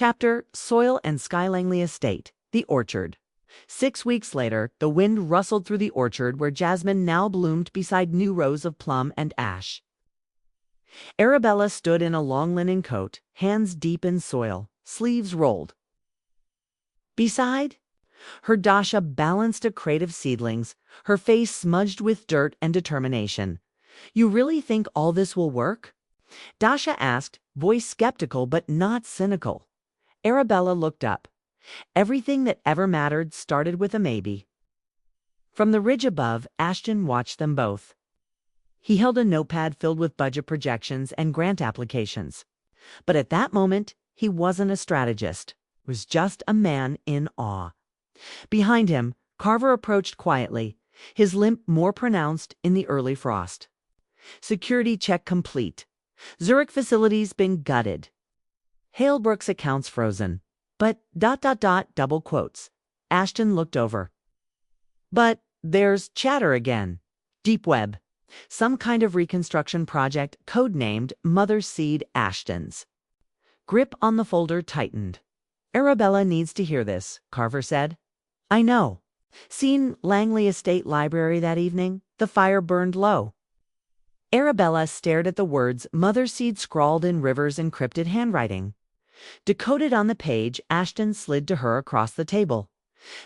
Chapter Soil and Sky Langley Estate, The Orchard. 6 weeks later, the wind rustled through the orchard where jasmine now bloomed beside new rows of plum and ash. Arabella stood in a long linen coat, hands deep in soil, sleeves rolled. Beside her, Dasha balanced a crate of seedlings, her face smudged with dirt and determination. "You really think all this will work?" Dasha asked, voice skeptical but not cynical. Arabella looked up. Everything that ever mattered started with a maybe. From the ridge above, Ashton watched them both. He held a notepad filled with budget projections and grant applications. But at that moment, he wasn't a strategist. He was just a man in awe. Behind him, Carver approached quietly, his limp more pronounced in the early frost. "Security check complete. Zurich facilities been gutted. Halebrook's accounts frozen. But ... double quotes. Ashton looked over. "But there's chatter again. Deep web. Some kind of reconstruction project codenamed Mother Seed Ashtons." Grip on the folder tightened. "Arabella needs to hear this," Carver said. "I know. Seen Langley Estate Library that evening? The fire burned low." Arabella stared at the words Mother Seed scrawled in River's encrypted handwriting. Decoded on the page, Ashton slid to her across the table.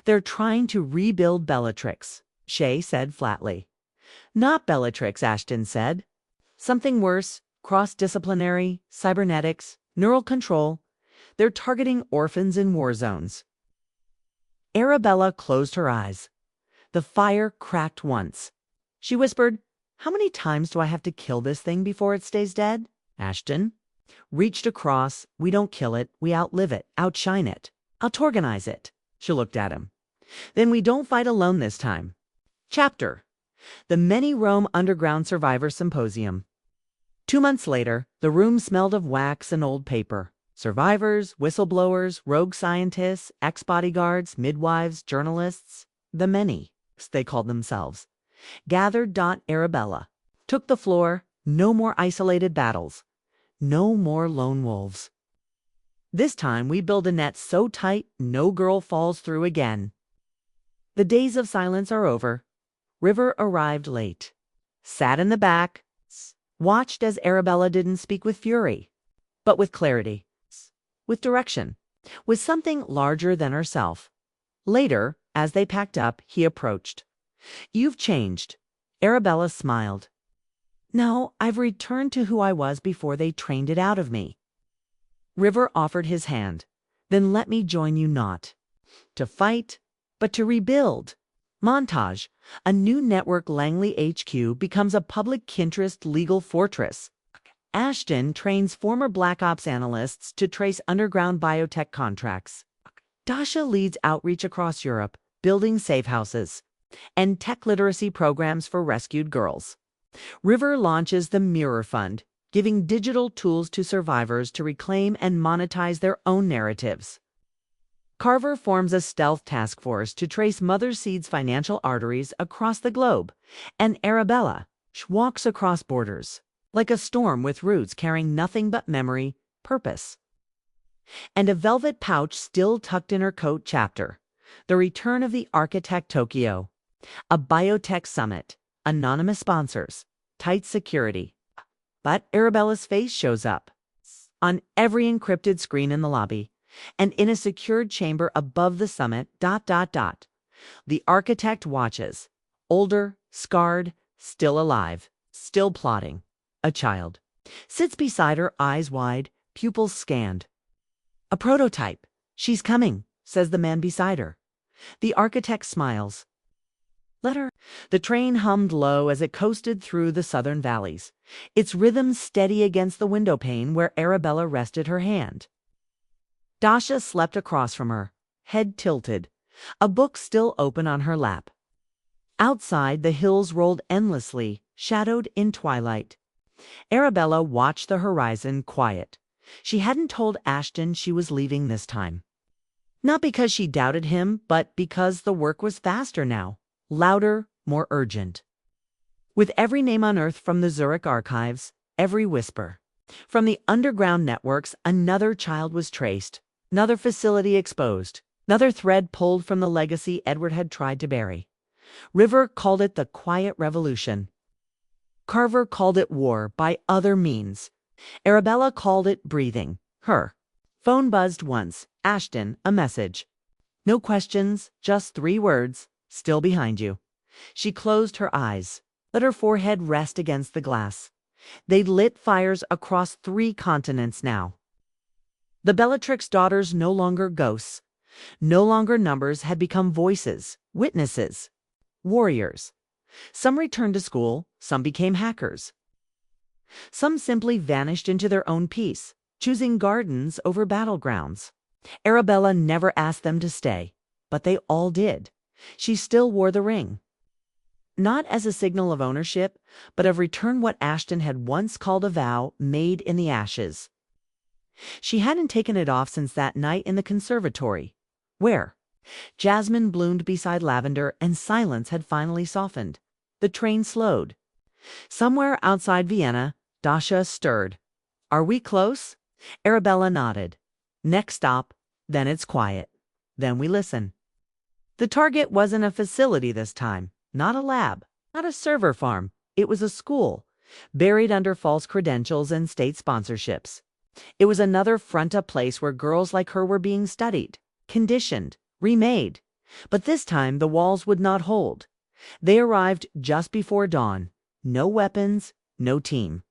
"They're trying to rebuild Bellatrix," Shay said flatly. "Not Bellatrix," Ashton said. "Something worse, cross-disciplinary, cybernetics, neural control. They're targeting orphans in war zones." Arabella closed her eyes. The fire cracked once. She whispered, "How many times do I have to kill this thing before it stays dead?" Ashton reached across. "We don't kill it, we outlive it, outshine it, outorganize it." She looked at him. "Then we don't fight alone this time." Chapter: The Many Rome Underground Survivor Symposium. 2 months later, the room smelled of wax and old paper. Survivors, whistleblowers, rogue scientists, ex-bodyguards, midwives, journalists, the many, they called themselves, gathered. Arabella took the floor. No more isolated battles. No more lone wolves. "This time we build a net so tight no girl falls through again." The days of silence are over. River arrived late. Sat in the back. Watched as Arabella didn't speak with fury, but with clarity, with direction, with something larger than herself. Later, as they packed up, he approached. "You've changed." Arabella smiled. "No, I've returned to who I was before they trained it out of me." River offered his hand. "Then let me join you, not to fight, but to rebuild." Montage: a new network. Langley HQ becomes a public interest legal fortress. Ashton trains former Black Ops analysts to trace underground biotech contracts. Dasha leads outreach across Europe, building safe houses and tech literacy programs for rescued girls. River launches the Mirror Fund, giving digital tools to survivors to reclaim and monetize their own narratives. Carver forms a stealth task force to trace Mother Seed's financial arteries across the globe, and Arabella walks across borders, like a storm with roots carrying nothing but memory, purpose, and a velvet pouch still tucked in her coat. Chapter: The Return of the Architect. Tokyo. A biotech summit. Anonymous sponsors. Tight security. But Arabella's face shows up on every encrypted screen in the lobby, and in a secured chamber above the summit. The architect watches. Older, scarred, still alive, still plotting. A child sits beside her, eyes wide, pupils scanned. "A prototype. She's coming," says the man beside her. The architect smiles. "Let her." The train hummed low as it coasted through the southern valleys, its rhythm steady against the window pane where Arabella rested her hand. Dasha slept across from her, head tilted, a book still open on her lap. Outside, the hills rolled endlessly, shadowed in twilight. Arabella watched the horizon, quiet. She hadn't told Ashton she was leaving this time. Not because she doubted him, but because the work was faster now. Louder, more urgent. With every name unearthed from the Zurich archives, every whisper from the underground networks, another child was traced. Another facility exposed. Another thread pulled from the legacy Edward had tried to bury. River called it the Quiet Revolution. Carver called it war by other means. Arabella called it breathing. Her phone buzzed once. Ashton, a message. No questions, just 3 words. Still behind you. She closed her eyes, let her forehead rest against the glass. They'd lit fires across 3 continents now. The Bellatrix daughters no longer ghosts. No longer numbers had become voices, witnesses, warriors. Some returned to school, some became hackers. Some simply vanished into their own peace, choosing gardens over battlegrounds. Arabella never asked them to stay, but they all did. She still wore the ring. Not as a signal of ownership, but of return what Ashton had once called a vow made in the ashes. She hadn't taken it off since that night in the conservatory, where jasmine bloomed beside lavender and silence had finally softened. The train slowed. Somewhere outside Vienna, Dasha stirred. "Are we close?" Arabella nodded. "Next stop, then it's quiet. Then we listen." The target wasn't a facility this time, not a lab, not a server farm. It was a school, buried under false credentials and state sponsorships. It was another fronta place where girls like her were being studied, conditioned, remade. But this time the walls would not hold. They arrived just before dawn. No weapons, no team.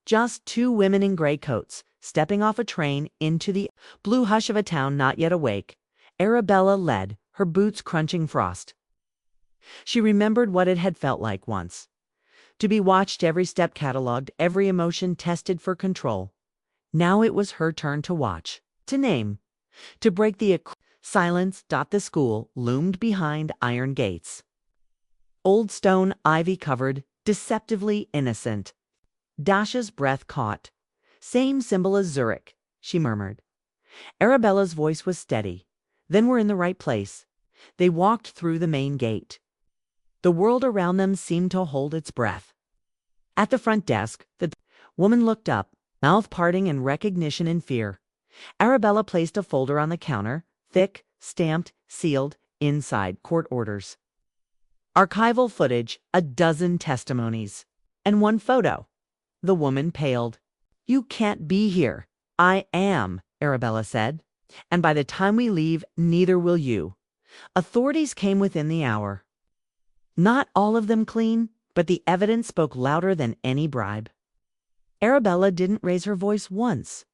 Just 2 women in gray coats, stepping off a train into the blue hush of a town not yet awake. Arabella led, her boots crunching frost. She remembered what it had felt like once. To be watched, every step catalogued, every emotion tested for control. Now it was her turn to watch, to name, to break the silence. The school loomed behind iron gates. Old stone, ivy-covered, deceptively innocent. Dasha's breath caught. "Same symbol as Zurich," she murmured. Arabella's voice was steady. "Then we're in the right place." They walked through the main gate. The world around them seemed to hold its breath. At the front desk, the woman looked up, mouth parting in recognition and fear. Arabella placed a folder on the counter, thick, stamped, sealed, inside court orders. Archival footage, a dozen testimonies, and 1 photo. The woman paled. "You can't be here." "I am," Arabella said. "And by the time we leave, neither will you." Authorities came within the hour. Not all of them clean, but the evidence spoke louder than any bribe. Arabella didn't raise her voice once.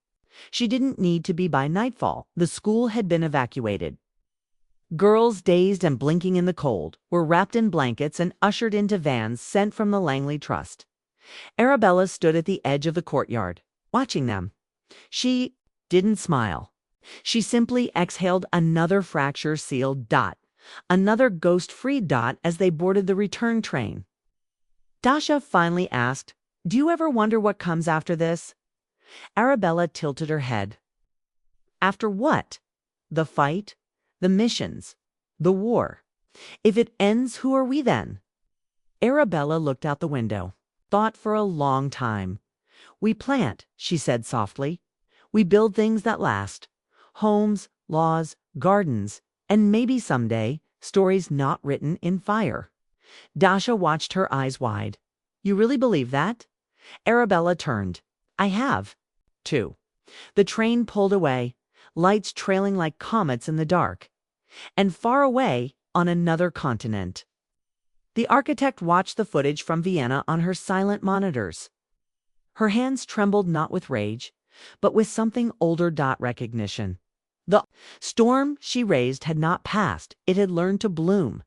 She didn't need to be by nightfall. The school had been evacuated. Girls, dazed and blinking in the cold, were wrapped in blankets and ushered into vans sent from the Langley Trust. Arabella stood at the edge of the courtyard, watching them. She didn't smile. She simply exhaled another fracture-sealed dot, another ghost-freed dot as they boarded the return train. Dasha finally asked, "Do you ever wonder what comes after this?" Arabella tilted her head. "After what? The fight? The missions? The war? If it ends, who are we then?" Arabella looked out the window, thought for a long time. "We plant," she said softly. "We build things that last. Homes, laws, gardens, and maybe someday, stories not written in fire." Dasha watched her eyes wide. "You really believe that?" Arabella turned. "I have, too." The train pulled away, lights trailing like comets in the dark. And far away, on another continent. The architect watched the footage from Vienna on her silent monitors. Her hands trembled not with rage, but with something older. Recognition. The storm she raised had not passed, it had learned to bloom.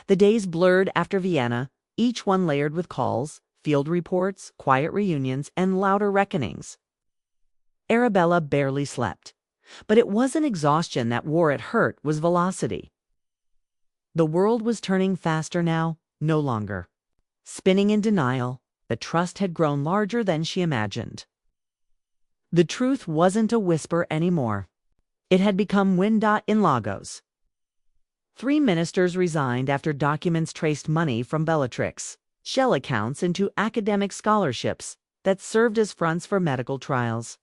The days blurred after Vienna, each one layered with calls, field reports, quiet reunions, and louder reckonings. Arabella barely slept. But it wasn't exhaustion that wore at hurt, was velocity. The world was turning faster now, no longer. Spinning in denial, the trust had grown larger than she imagined. The truth wasn't a whisper anymore. It had become wind in Lagos. 3 ministers resigned after documents traced money from Bellatrix, shell accounts into academic scholarships that served as fronts for medical trials.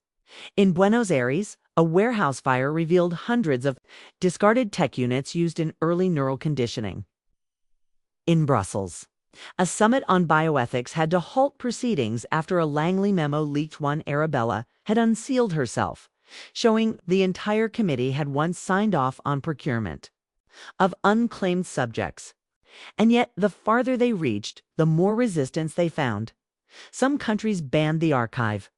In Buenos Aires, A warehouse fire revealed hundreds of discarded tech units used in early neural conditioning. In Brussels, a summit on bioethics had to halt proceedings after a Langley memo leaked. One Arabella had unsealed herself, showing the entire committee had once signed off on procurement of unclaimed subjects. And yet, the farther they reached, the more resistance they found. Some countries banned the archive.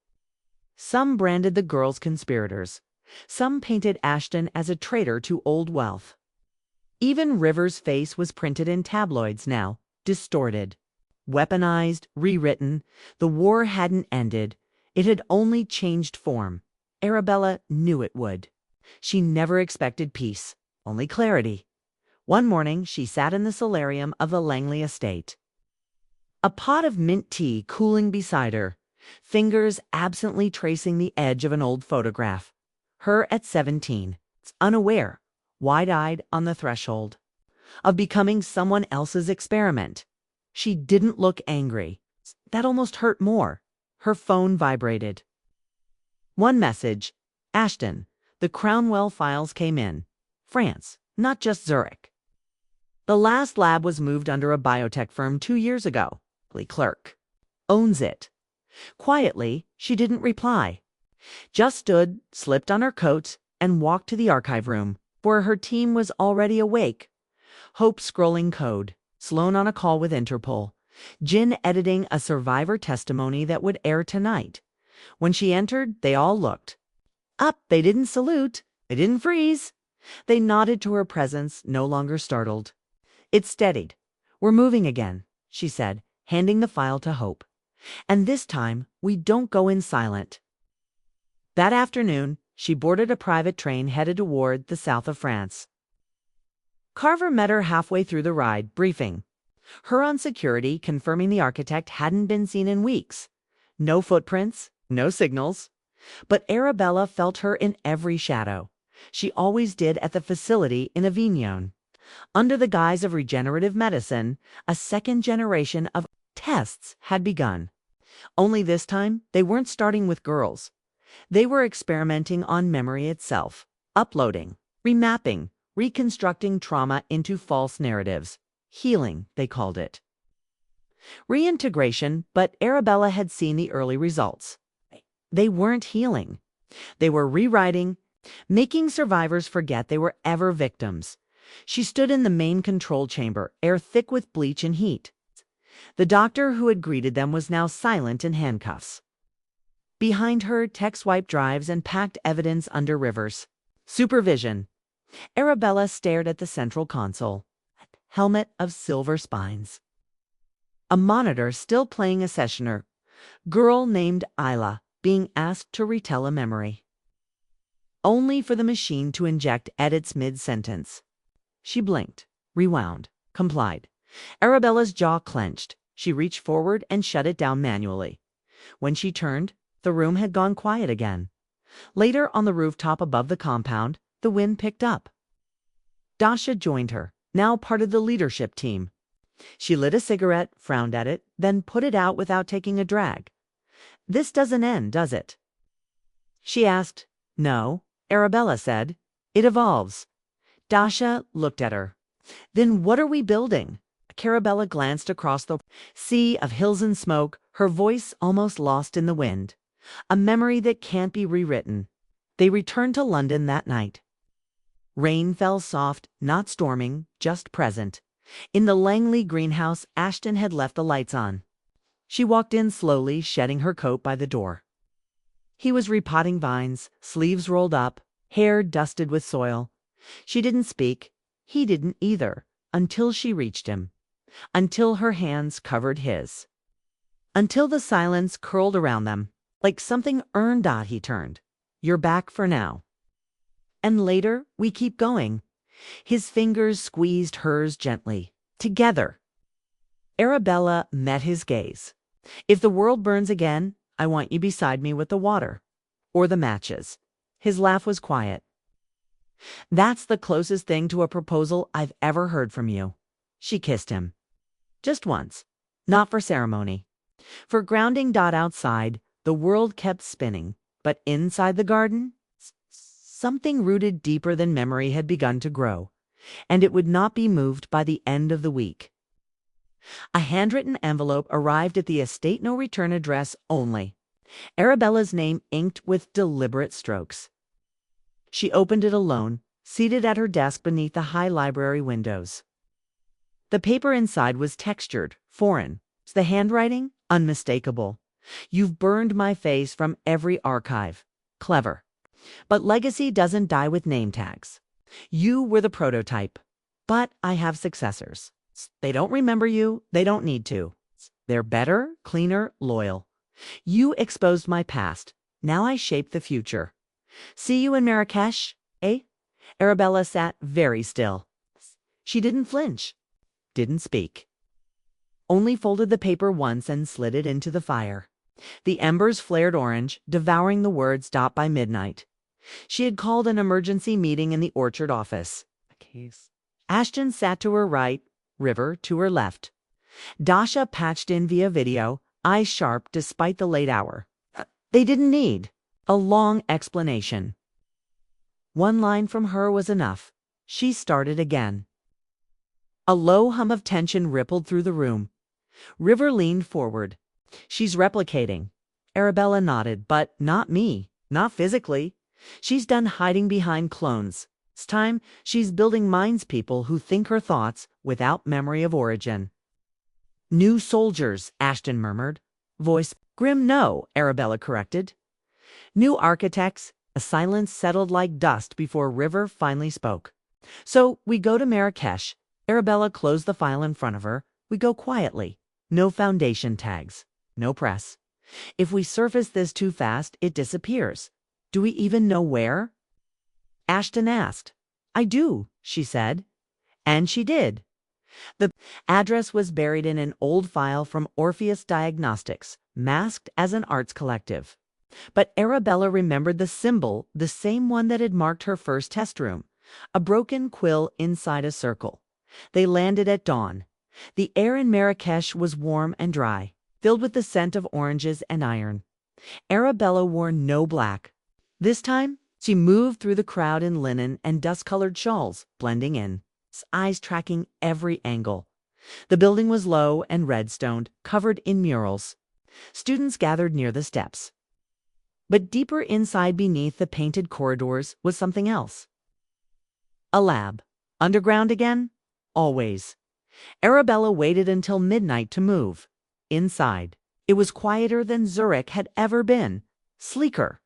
Some branded the girls conspirators. Some painted Ashton as a traitor to old wealth. Even River's face was printed in tabloids now, distorted, weaponized, rewritten. The war hadn't ended. It had only changed form. Arabella knew it would. She never expected peace, only clarity. One morning, she sat in the solarium of the Langley estate. A pot of mint tea cooling beside her, fingers absently tracing the edge of an old photograph. Her at 17, unaware, wide-eyed on the threshold of becoming someone else's experiment. She didn't look angry. That almost hurt more. Her phone vibrated. One message. Ashton, the Crownwell files came in. France, not just Zurich. The last lab was moved under a biotech firm 2 years ago. The clerk owns it. Quietly, she didn't reply. Just stood, slipped on her coat, and walked to the archive room, where her team was already awake. Hope scrolling code, Sloan on a call with Interpol, Jin editing a survivor testimony that would air tonight. When she entered, they all looked up. They didn't salute. They didn't freeze. They nodded to her presence, no longer startled. It steadied. We're moving again, she said, handing the file to Hope. And this time, we don't go in silent. That afternoon, she boarded a private train headed toward the south of France. Carver met her halfway through the ride, briefing her on security, confirming the architect hadn't been seen in weeks. No footprints, no signals. But Arabella felt her in every shadow. She always did at the facility in Avignon. Under the guise of regenerative medicine, a second generation of tests had begun. Only this time, they weren't starting with girls. They were experimenting on memory itself, uploading, remapping, reconstructing trauma into false narratives. Healing, they called it. Reintegration, but Arabella had seen the early results. They weren't healing. They were rewriting, making survivors forget they were ever victims. She stood in the main control chamber, air thick with bleach and heat. The doctor who had greeted them was now silent in handcuffs. Behind her, tech swipe drives and packed evidence under Rivers. Supervision. Arabella stared at the central console. Helmet of silver spines. A monitor still playing a sessioner. Girl named Isla being asked to retell a memory. Only for the machine to inject edits mid-sentence. She blinked, rewound, complied. Arabella's jaw clenched. She reached forward and shut it down manually. When she turned, the room had gone quiet again. Later, on the rooftop above the compound, the wind picked up. Dasha joined her, now part of the leadership team. She lit a cigarette, frowned at it, then put it out without taking a drag. This doesn't end, does it? She asked. No, Arabella said. It evolves. Dasha looked at her. Then what are we building? Arabella glanced across the sea of hills and smoke, her voice almost lost in the wind. A memory that can't be rewritten. They returned to London that night. Rain fell soft, not storming, just present. In the Langley greenhouse, Ashton had left the lights on. She walked in slowly, shedding her coat by the door. He was repotting vines, sleeves rolled up, hair dusted with soil. She didn't speak. He didn't either, until she reached him. Until her hands covered his. Until the silence curled around them, like something earned. He turned. You're back for now. And later, we keep going. His fingers squeezed hers gently. Together. Arabella met his gaze. If the world burns again, I want you beside me with the water. Or the matches. His laugh was quiet. That's the closest thing to a proposal I've ever heard from you. She kissed him. Just once. Not for ceremony. For grounding. Outside, the world kept spinning. But inside the garden, something rooted deeper than memory had begun to grow, and it would not be moved by the end of the week. A handwritten envelope arrived at the estate no return address only, Arabella's name inked with deliberate strokes. She opened it alone, seated at her desk beneath the high library windows. The paper inside was textured, foreign, the handwriting unmistakable. You've burned my face from every archive. Clever. But legacy doesn't die with name tags. You were the prototype, but I have successors. They don't remember you, they don't need to. They're better, cleaner, loyal. You exposed my past, now I shape the future. See you in Marrakesh, eh? Arabella sat very still. She didn't flinch, didn't speak. Only folded the paper once and slid it into the fire. The embers flared orange, devouring the words dot by midnight. She had called an emergency meeting in the orchard office. Ashton sat to her right, River to her left. Dasha patched in via video, eyes sharp despite the late hour. They didn't need a long explanation. One line from her was enough. She started again. A low hum of tension rippled through the room. River leaned forward. She's replicating. Arabella nodded, but not me, not physically. She's done hiding behind clones. It's time she's building minds people who think her thoughts without memory of origin. New soldiers, Ashton murmured. Voice, grim no, Arabella corrected. New architects, a silence settled like dust before River finally spoke. So we go to Marrakesh. Arabella closed the file in front of her. We go quietly. No foundation tags. No press. If we surface this too fast, it disappears. Do we even know where? Ashton asked. I do, she said. And she did. The address was buried in an old file from Orpheus Diagnostics, masked as an arts collective. But Arabella remembered the symbol, the same one that had marked her first test room, a broken quill inside a circle. They landed at dawn. The air in Marrakesh was warm and dry, filled with the scent of oranges and iron. Arabella wore no black. This time, she moved through the crowd in linen and dust-colored shawls, blending in, eyes tracking every angle. The building was low and red-stoned, covered in murals. Students gathered near the steps. But deeper inside beneath the painted corridors was something else. A lab. Underground again? Always. Arabella waited until midnight to move. Inside, it was quieter than Zurich had ever been. Sleeker.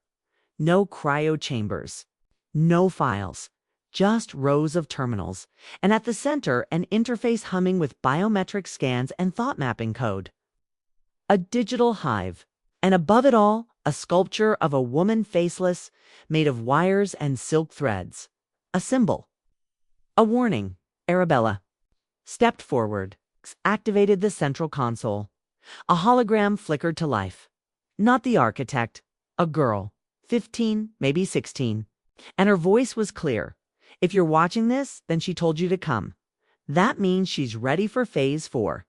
No cryo chambers. No files. Just rows of terminals. And at the center, an interface humming with biometric scans and thought mapping code. A digital hive. And above it all, a sculpture of a woman faceless, made of wires and silk threads. A symbol. A warning. Arabella stepped forward, activated the central console. A hologram flickered to life. Not the architect, a girl, 15, maybe 16. And her voice was clear. If you're watching this, then she told you to come. That means she's ready for phase 4.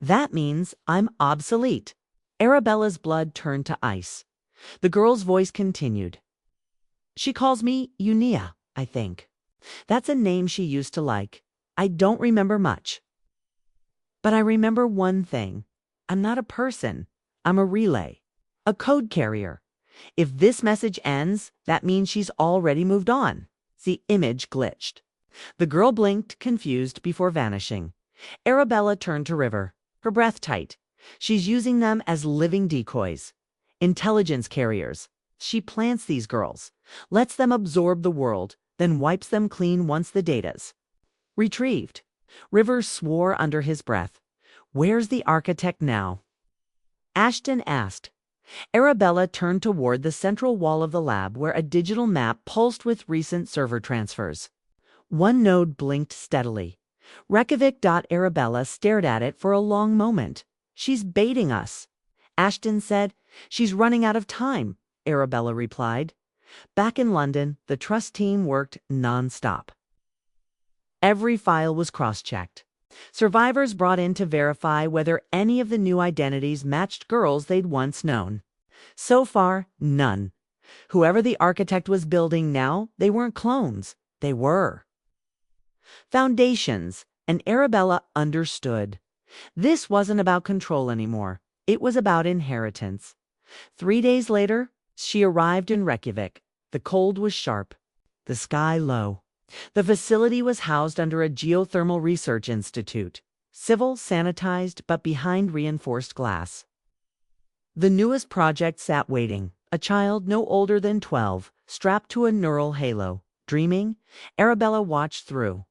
That means I'm obsolete. Arabella's blood turned to ice. The girl's voice continued. She calls me Unia, I think. That's a name she used to like. I don't remember much. But I remember one thing. I'm not a person. I'm a relay. A code carrier. If this message ends, that means she's already moved on. The image glitched. The girl blinked, confused, before vanishing. Arabella turned to River, her breath tight. She's using them as living decoys. Intelligence carriers. She plants these girls, lets them absorb the world, then wipes them clean once the data's retrieved. River swore under his breath. Where's the architect now? Ashton asked. Arabella turned toward the central wall of the lab where a digital map pulsed with recent server transfers. One node blinked steadily. Reykjavik.Arabella stared at it for a long moment. She's baiting us. Ashton said. She's running out of time, Arabella replied. Back in London, the trust team worked non-stop. Every file was cross-checked. Survivors brought in to verify whether any of the new identities matched girls they'd once known. So far, none. Whoever the architect was building now, they weren't clones. They were. Foundations, and Arabella understood. This wasn't about control anymore. It was about inheritance. 3 days later, she arrived in Reykjavik. The cold was sharp, the sky low. The facility was housed under a geothermal research institute, civil, sanitized, but behind reinforced glass. The newest project sat waiting, a child no older than 12, strapped to a neural halo. Dreaming, Arabella watched through.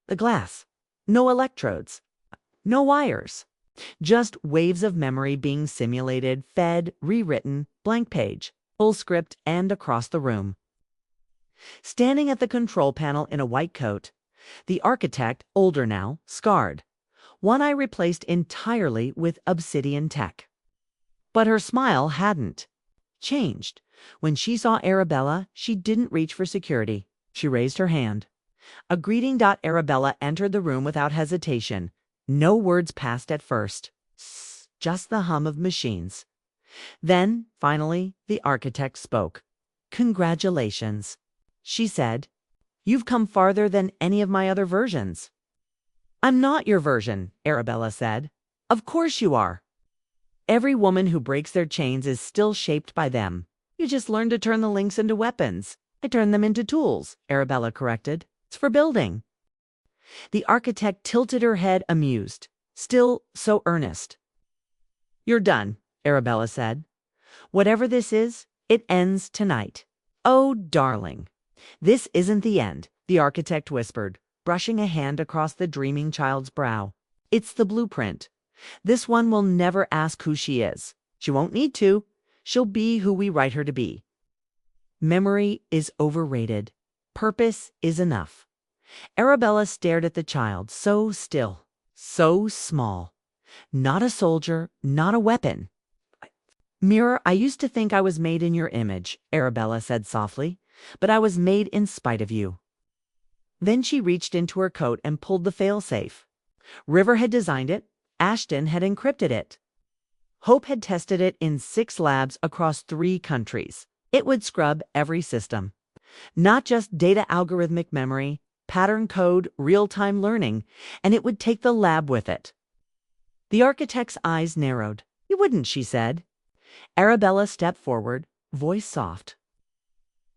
The glass. No electrodes. No wires. Just waves of memory being simulated, fed, rewritten, blank page, full script, and across the room. Standing at the control panel in a white coat, the architect, older now, scarred, one eye replaced entirely with obsidian tech. But her smile hadn't changed. When she saw Arabella, she didn't reach for security. She raised her hand. A greeting. Arabella entered the room without hesitation. No words passed at first. Just the hum of machines. Then, finally, the architect spoke. "Congratulations," she said. "You've come farther than any of my other versions." "I'm not your version," Arabella said. "Of course you are. Every woman who breaks their chains is still shaped by them. You just learn to turn the links into weapons." "I turn them into tools," Arabella corrected. "It's for building." The architect tilted her head, amused, still so earnest. "You're done," Arabella said. "Whatever this is, it ends tonight." "Oh, darling." "This isn't the end," the architect whispered, brushing a hand across the dreaming child's brow. "It's the blueprint. This one will never ask who she is. She won't need to. She'll be who we write her to be. Memory is overrated. Purpose is enough." Arabella stared at the child, so still, so small. Not a soldier, not a weapon. "Mirror, I used to think I was made in your image," Arabella said softly, "but I was made in spite of you." Then she reached into her coat and pulled the failsafe. River had designed it. Ashton had encrypted it. Hope had tested it in 6 labs across 3 countries. It would scrub every system. Not just data algorithmic memory, pattern code, real-time learning, and it would take the lab with it. The architect's eyes narrowed. "You wouldn't," she said. Arabella stepped forward, voice soft.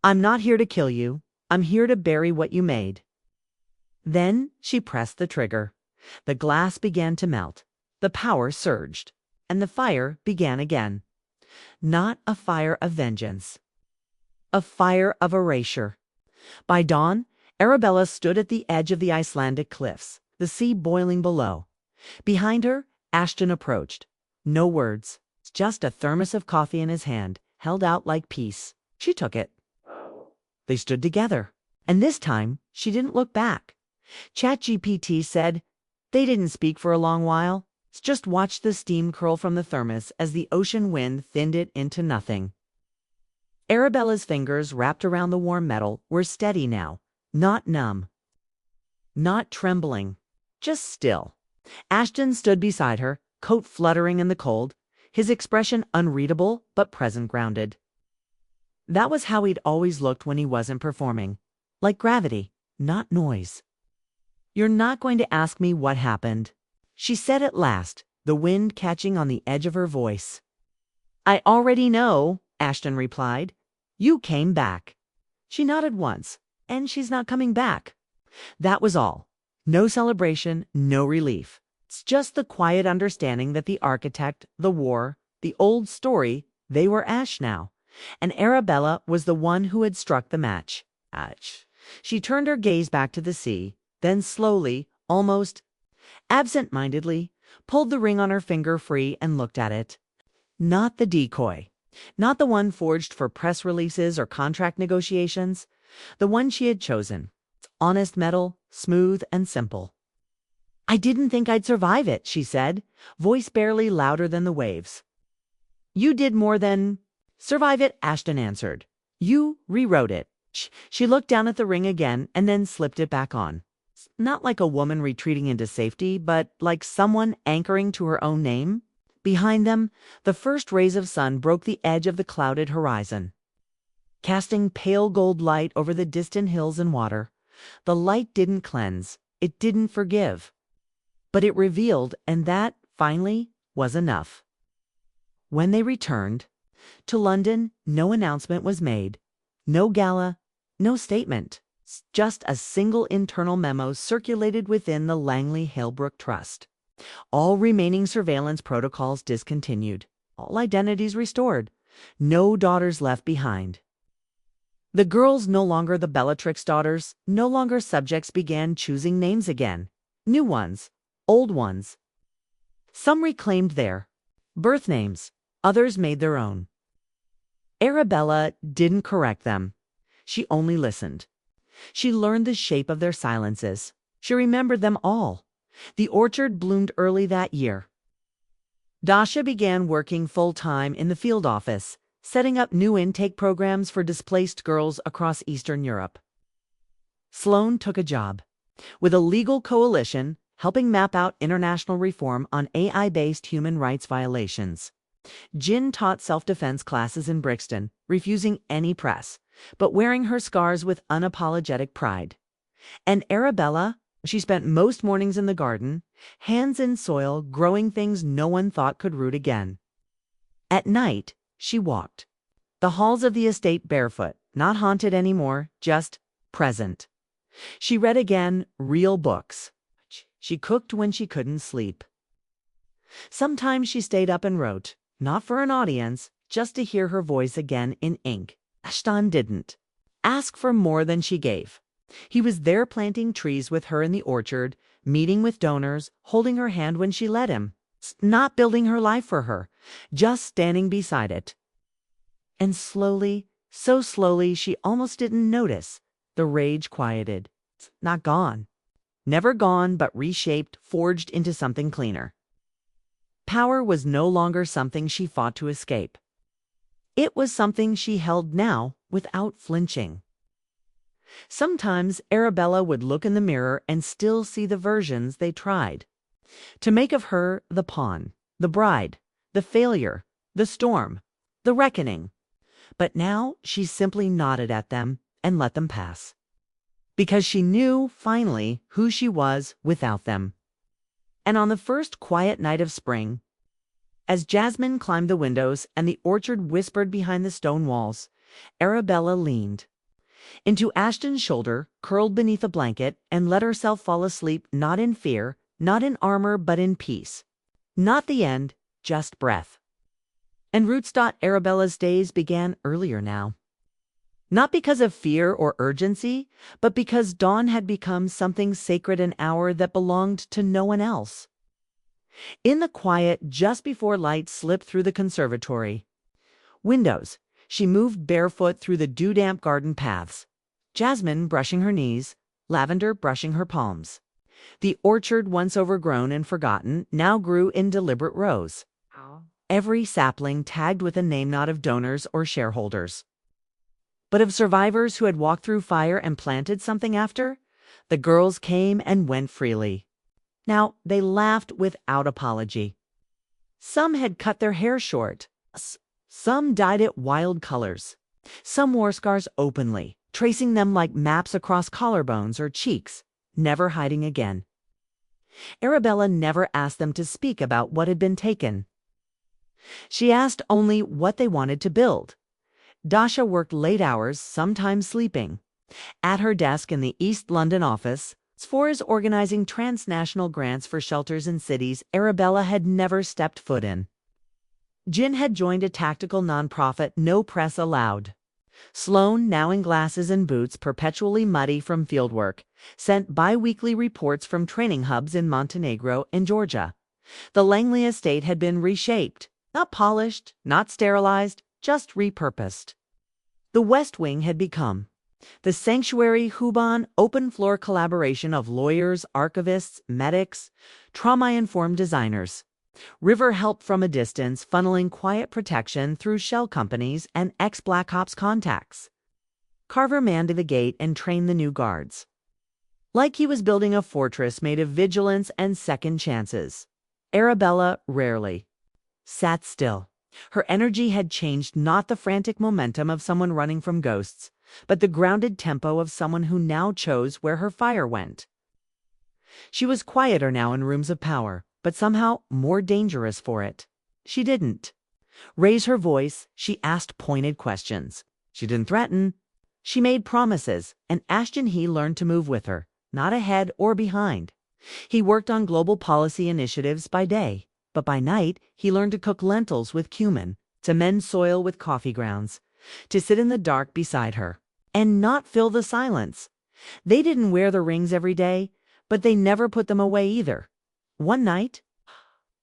"I'm not here to kill you. I'm here to bury what you made." Then she pressed the trigger. The glass began to melt. The power surged. And the fire began again. Not a fire of vengeance. A fire of erasure. By dawn, Arabella stood at the edge of the Icelandic cliffs, the sea boiling below. Behind her, Ashton approached. No words, just a thermos of coffee in his hand, held out like peace. She took it. They stood together, and this time she didn't look back. ChatGPT said they didn't speak for a long while. Just watched the steam curl from the thermos as the ocean wind thinned it into nothing. Arabella's fingers, wrapped around the warm metal, were steady now, not numb, not trembling, just still. Ashton stood beside her, coat fluttering in the cold, his expression unreadable but present, grounded. That was how he'd always looked when he wasn't performing, like gravity, not noise. "You're not going to ask me what happened," she said at last, the wind catching on the edge of her voice. "I already know," Ashton replied. "You came back." She nodded once. "And she's not coming back." That was all. No celebration, no relief. It's just the quiet understanding that the architect, the war, the old story, they were ash now. And Arabella was the one who had struck the match. She turned her gaze back to the sea, then slowly, almost absent-mindedly, pulled the ring on her finger free and looked at it. Not the decoy. Not the one forged for press releases or contract negotiations. The one she had chosen. Honest metal, smooth and simple. "I didn't think I'd survive it," she said, voice barely louder than the waves. "You did more than survive it," Ashton answered. "You rewrote it." She looked down at the ring again and then slipped it back on. Not like a woman retreating into safety, but like someone anchoring to her own name. Behind them, the first rays of sun broke the edge of the clouded horizon. casting pale gold light over the distant hills and water. The light didn't cleanse, it didn't forgive, but it revealed, and that, finally, was enough. When they returned to London, no announcement was made, no gala, no statement. Just a single internal memo circulated within the Langley Halebrook Trust. All remaining surveillance protocols discontinued, all identities restored, no daughters left behind. The girls no longer the Bellatrix daughters, no longer subjects began choosing names again. New ones, old ones. Some reclaimed their birth names, others made their own. Arabella didn't correct them. She only listened. She learned the shape of their silences. She remembered them all. The orchard bloomed early that year. Dasha began working full-time in the field office, setting up new intake programs for displaced girls across Eastern Europe. Sloane took a job with a legal coalition helping map out international reform on AI-based human rights violations. Jin taught self-defense classes in Brixton, refusing any press, but wearing her scars with unapologetic pride. And Arabella, she spent most mornings in the garden, hands in soil, growing things no one thought could root again. At night, she walked the halls of the estate barefoot, not haunted anymore, just present. She read again real books. She cooked when she couldn't sleep. Sometimes she stayed up and wrote, not for an audience, just to hear her voice again in ink. Ashton didn't ask for more than she gave. He was there planting trees with her in the orchard, meeting with donors, holding her hand when she let him, not building her life for her, just standing beside it. And slowly, so slowly she almost didn't notice, the rage quieted. Not gone. Never gone, but reshaped, forged into something cleaner. Power was no longer something she fought to escape. It was something she held now without flinching. Sometimes Arabella would look in the mirror and still see the versions they tried to make of her: the pawn, the bride, the failure, the storm, the reckoning. But now she simply nodded at them and let them pass, because she knew, finally, who she was without them. And on the first quiet night of spring, as Jasmine climbed the windows and the orchard whispered behind the stone walls, Arabella leaned into Ashton's shoulder, curled beneath a blanket, and let herself fall asleep, not in fear, not in armor, but in peace. Not the end, just breath. And Arabella's days began earlier now. Not because of fear or urgency, but because dawn had become something sacred, an hour that belonged to no one else. In the quiet, just before light slipped through the conservatory windows, she moved barefoot through the dew-damp garden paths, Jasmine brushing her knees, Lavender brushing her palms. The orchard, once overgrown and forgotten, now grew in deliberate rows, every sapling tagged with a name not of donors or shareholders, but of survivors who had walked through fire and planted something after. The girls came and went freely. Now they laughed without apology. Some had cut their hair short. Some dyed it wild colors. Some wore scars openly, tracing them like maps across collarbones or cheeks, never hiding again. Arabella never asked them to speak about what had been taken. She asked only what they wanted to build. Dasha worked late hours, sometimes sleeping, at her desk in the East London office. As far as organizing transnational grants for shelters in cities Arabella had never stepped foot in. Jin had joined a tactical nonprofit, no press allowed. Sloane, now in glasses and boots, perpetually muddy from fieldwork, sent bi-weekly reports from training hubs in Montenegro and Georgia. The Langley estate had been reshaped, not polished, not sterilized, just repurposed. The West Wing had become the sanctuary Huban, open-floor collaboration of lawyers, archivists, medics, trauma-informed designers. River helped from a distance, funneling quiet protection through shell companies and ex-Black Ops contacts. Carver manned the gate and trained the new guards, like he was building a fortress made of vigilance and second chances. Arabella rarely sat still. Her energy had changed, not the frantic momentum of someone running from ghosts, but the grounded tempo of someone who now chose where her fire went. She was quieter now in rooms of power, but somehow more dangerous for it. She didn't raise her voice, she asked pointed questions. She didn't threaten. She made promises, and Ashton he learned to move with her, not ahead or behind. He worked on global policy initiatives by day, but by night he learned to cook lentils with cumin, to mend soil with coffee grounds, to sit in the dark beside her, and not fill the silence. They didn't wear the rings every day, but they never put them away either. One night,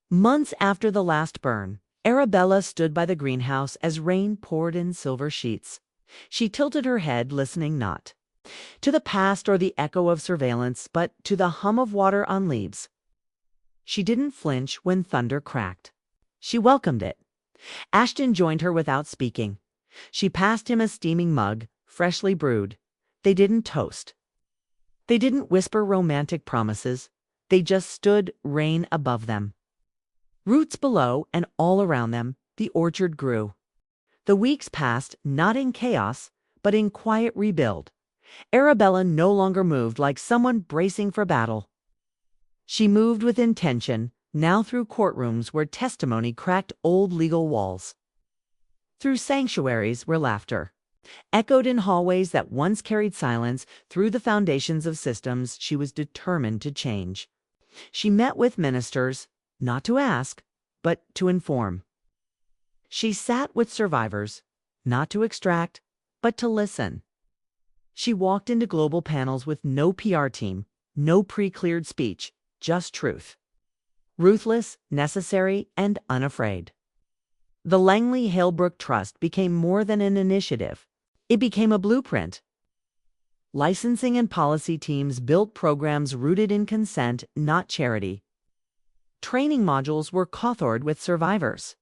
months after the last burn, Arabella stood by the greenhouse as rain poured in silver sheets. She tilted her head, listening not to the past or the echo of surveillance, but to the hum of water on leaves. She didn't flinch when thunder cracked. She welcomed it. Ashton joined her without speaking. She passed him a steaming mug, freshly brewed. They didn't toast. They didn't whisper romantic promises. They just stood, rain above them, roots below, and all around them, the orchard grew. The weeks passed, not in chaos, but in quiet rebuild. Arabella no longer moved like someone bracing for battle. She moved with intention, now through courtrooms where testimony cracked old legal walls, through sanctuaries where laughter echoed in hallways that once carried silence, through the foundations of systems she was determined to change. She met with ministers, not to ask, but to inform. She sat with survivors, not to extract, but to listen. She walked into global panels with no PR team, no pre-cleared speech, just truth. Ruthless, necessary, and unafraid. The Langley Halebrook Trust became more than an initiative. It became a blueprint. Licensing and policy teams built programs rooted in consent, not charity. Training modules were co-authored with survivors.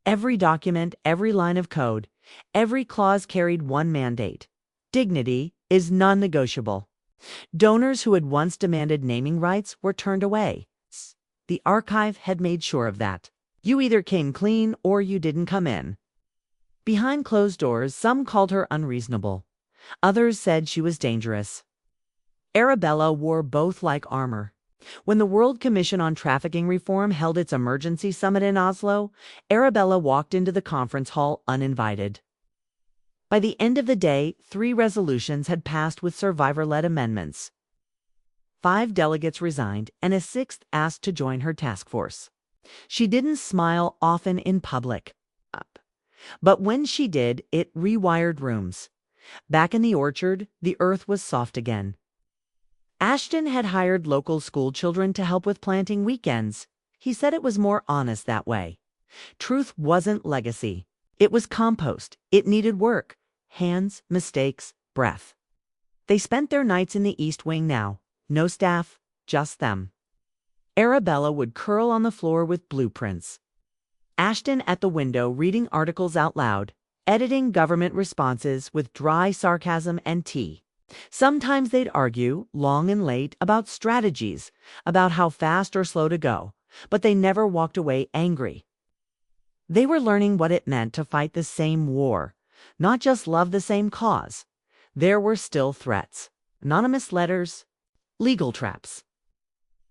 Every document, every line of code, every clause carried one mandate: dignity is non-negotiable. Donors who had once demanded naming rights were turned away. The archive had made sure of that. You either came clean or you didn't come in. Behind closed doors, some called her unreasonable. Others said she was dangerous. Arabella wore both like armor. When the World Commission on Trafficking Reform held its emergency summit in Oslo, Arabella walked into the conference hall uninvited. By the end of the day, 3 resolutions had passed with survivor-led amendments. 5 delegates resigned, and a 6th asked to join her task force. She didn't smile often in public, but when she did, it rewired rooms. Back in the orchard, the earth was soft again. Ashton had hired local school children to help with planting weekends. He said it was more honest that way. Truth wasn't legacy. It was compost. It needed work. Hands, mistakes, breath. They spent their nights in the East Wing now. No staff, just them. Arabella would curl on the floor with blueprints. Ashton at the window reading articles out loud, editing government responses with dry sarcasm and tea. Sometimes they'd argue, long and late, about strategies, about how fast or slow to go, but they never walked away angry. They were learning what it meant to fight the same war, not just love the same cause. There were still threats, anonymous letters, legal traps,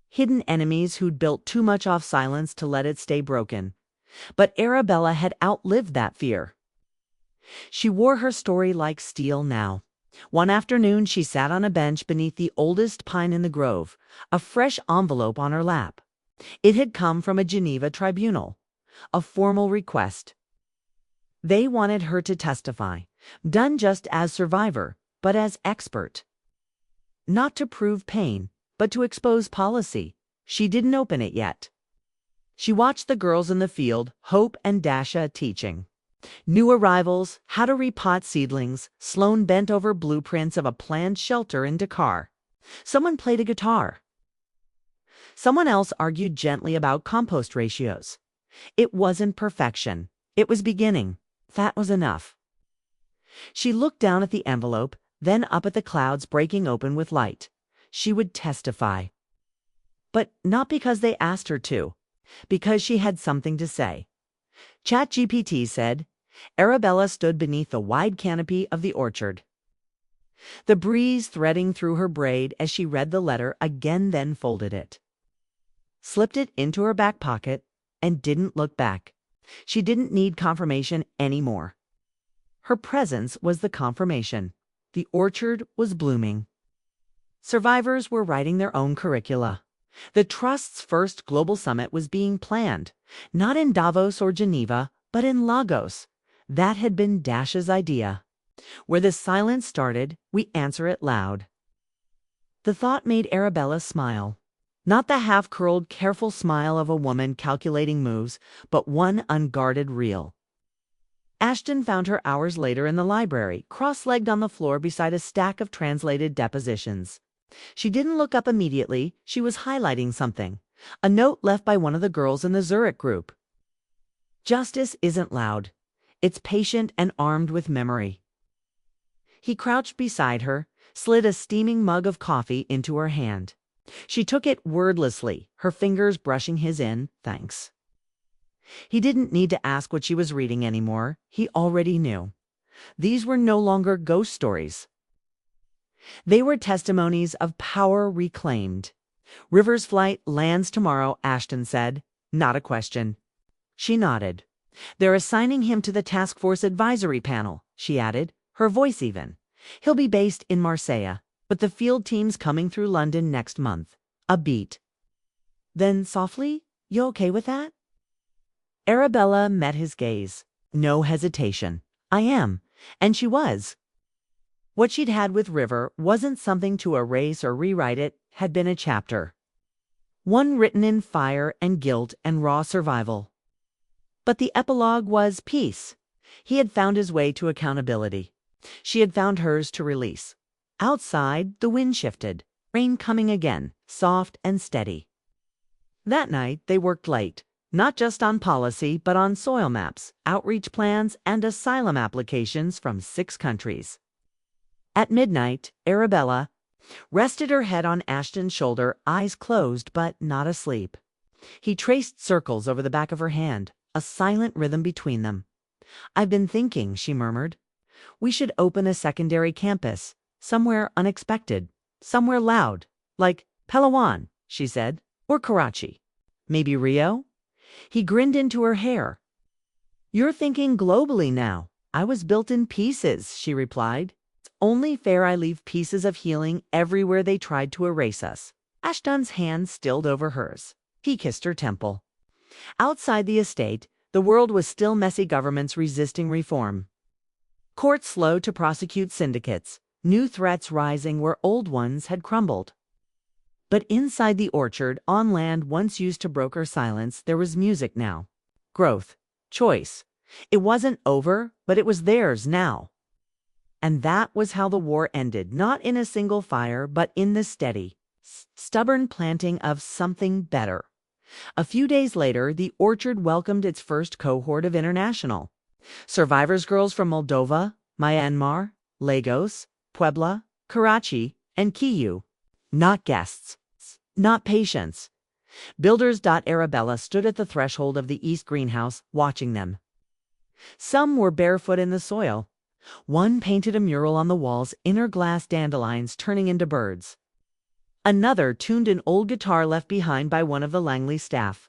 hidden enemies who'd built too much off silence to let it stay broken. But Arabella had outlived that fear. She wore her story like steel now. One afternoon, she sat on a bench beneath the oldest pine in the grove, a fresh envelope on her lap. It had come from a Geneva tribunal, a formal request. They wanted her to testify, done just as survivor, but as expert. Not to prove pain, but to expose policy. She didn't open it yet. She watched the girls in the field, Hope and Dasha, teaching. New arrivals, how to repot seedlings. Sloan bent over blueprints of a planned shelter in Dakar. Someone played a guitar. Someone else argued gently about compost ratios. It wasn't perfection. It was beginning. That was enough. She looked down at the envelope, then up at the clouds breaking open with light. She would testify. But not because they asked her to. Because she had something to say. ChatGPT said. Arabella stood beneath the wide canopy of the orchard, the breeze threading through her braid as she read the letter again, then folded it, slipped it into her back pocket, and didn't look back. She didn't need confirmation anymore. Her presence was the confirmation. The orchard was blooming. Survivors were writing their own curricula. The Trust's first global summit was being planned, not in Davos or Geneva, but in Lagos. That had been Dash's idea. Where the silence started, we answer it loud. The thought made Arabella smile. Not the half-curled, careful smile of a woman calculating moves, but one unguarded, real. Ashton found her hours later in the library, cross-legged on the floor beside a stack of translated depositions. She didn't look up immediately. She was highlighting something. A note left by one of the girls in the Zurich group. Justice isn't loud. It's patient and armed with memory. He crouched beside her, slid a steaming mug of coffee into her hand. She took it wordlessly, her fingers brushing his in, thanks. He didn't need to ask what she was reading anymore. He already knew. These were no longer ghost stories. They were testimonies of power reclaimed. River's flight lands tomorrow, Ashton said. Not a question. She nodded. They're assigning him to the task force advisory panel, she added, her voice even. He'll be based in Marseille, but the field team's coming through London next month. A beat. Then softly, you okay with that? Arabella met his gaze. No hesitation. I am. And she was. What she'd had with River wasn't something to erase or rewrite. It had been a chapter. One written in fire and guilt and raw survival. But the epilogue was peace. He had found his way to accountability. She had found hers to release. Outside, the wind shifted, rain coming again, soft and steady. That night, they worked late, not just on policy, but on soil maps, outreach plans, and asylum applications from 6 countries. At midnight, Arabella rested her head on Ashton's shoulder, eyes closed but not asleep. He traced circles over the back of her hand, a silent rhythm between them. I've been thinking, she murmured. We should open a secondary campus, somewhere unexpected, somewhere loud, like Palawan, she said, or Karachi. Maybe Rio? He grinned into her hair. You're thinking globally now. I was built in pieces, she replied. It's only fair I leave pieces of healing everywhere they tried to erase us. Ashton's hand stilled over hers. He kissed her temple. Outside the estate, the world was still messy, governments resisting reform. Courts slow to prosecute syndicates, new threats rising where old ones had crumbled. But inside the orchard, on land once used to broker silence, there was music now. Growth. Choice. It wasn't over, but it was theirs now. And that was how the war ended, not in a single fire, but in the steady, stubborn planting of something better. A few days later, the orchard welcomed its first cohort of international. Survivors girls from Moldova, Myanmar, Lagos, Puebla, Karachi, and Kyiv. Not guests. Not patients. Builders. Arabella stood at the threshold of the east greenhouse, watching them. Some were barefoot in the soil. One painted a mural on the walls, inner glass dandelions turning into birds. Another tuned an old guitar left behind by one of the Langley staff.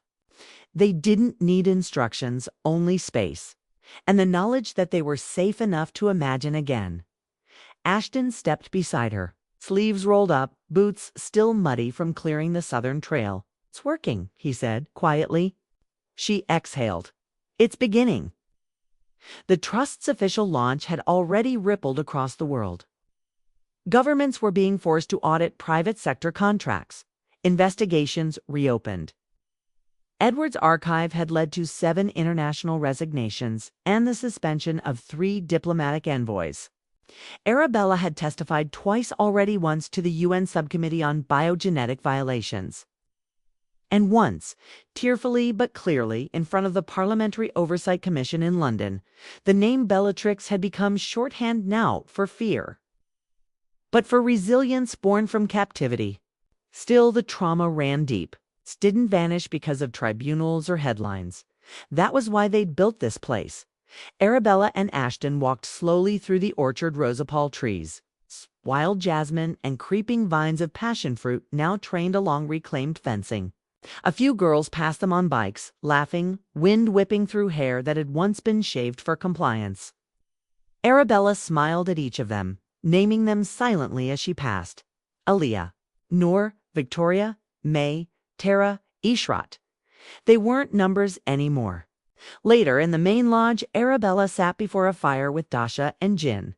They didn't need instructions, only space, and the knowledge that they were safe enough to imagine again. Ashton stepped beside her, sleeves rolled up, boots still muddy from clearing the southern trail. It's working, he said, quietly. She exhaled. It's beginning. The Trust's official launch had already rippled across the world. Governments were being forced to audit private sector contracts. Investigations reopened. Edward's archive had led to 7 international resignations and the suspension of 3 diplomatic envoys. Arabella had testified twice already, once to the UN Subcommittee on Biogenetic Violations, and once, tearfully but clearly, in front of the Parliamentary Oversight Commission in London. The name Bellatrix had become shorthand now for fear, but for resilience born from captivity. Still, the trauma ran deep. It didn't vanish because of tribunals or headlines. That was why they'd built this place. Arabella and Ashton walked slowly through the orchard rows of rosepal trees. Wild jasmine and creeping vines of passion fruit now trained along reclaimed fencing. A few girls passed them on bikes, laughing, wind whipping through hair that had once been shaved for compliance. Arabella smiled at each of them, naming them silently as she passed. Aaliyah, Noor, Victoria, May, Tara, Ishrat. They weren't numbers anymore. Later, in the main lodge, Arabella sat before a fire with Dasha and Jin,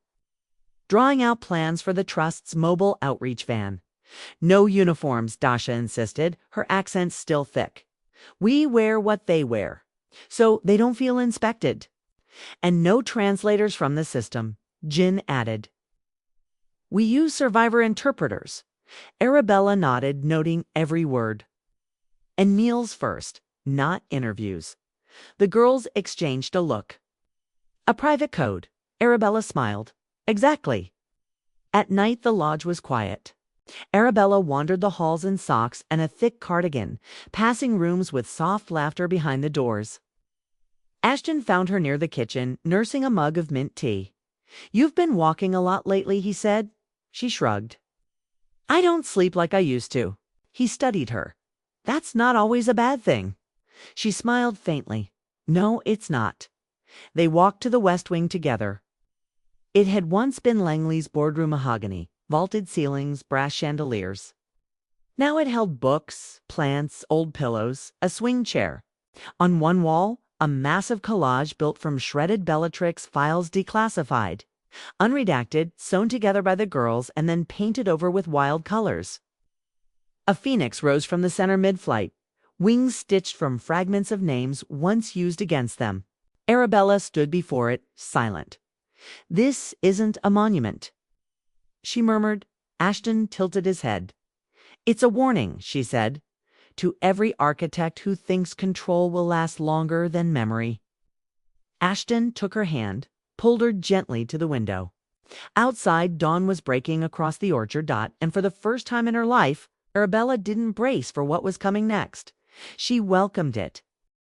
drawing out plans for the Trust's mobile outreach van. No uniforms, Dasha insisted, her accent still thick. We wear what they wear, so they don't feel inspected. And no translators from the system, Jin added. We use survivor interpreters. Arabella nodded, noting every word. And meals first, not interviews. The girls exchanged a look. A private code. Arabella smiled. Exactly. At night the lodge was quiet. Arabella wandered the halls in socks and a thick cardigan, passing rooms with soft laughter behind the doors. Ashton found her near the kitchen, nursing a mug of mint tea. You've been walking a lot lately, he said. She shrugged. I don't sleep like I used to. He studied her. That's not always a bad thing. She smiled faintly. No, it's not. They walked to the West Wing together. It had once been Langley's boardroom mahogany, vaulted ceilings, brass chandeliers. Now it held books, plants, old pillows, a swing chair. On one wall, a massive collage built from shredded Bellatrix files declassified, unredacted, sewn together by the girls and then painted over with wild colors. A phoenix rose from the center mid-flight, wings stitched from fragments of names once used against them. Arabella stood before it, silent. This isn't a monument, she murmured. Ashton tilted his head. It's a warning, she said, to every architect who thinks control will last longer than memory. Ashton took her hand, pulled her gently to the window. Outside, dawn was breaking across the orchard, and for the first time in her life, Arabella didn't brace for what was coming next. She welcomed it,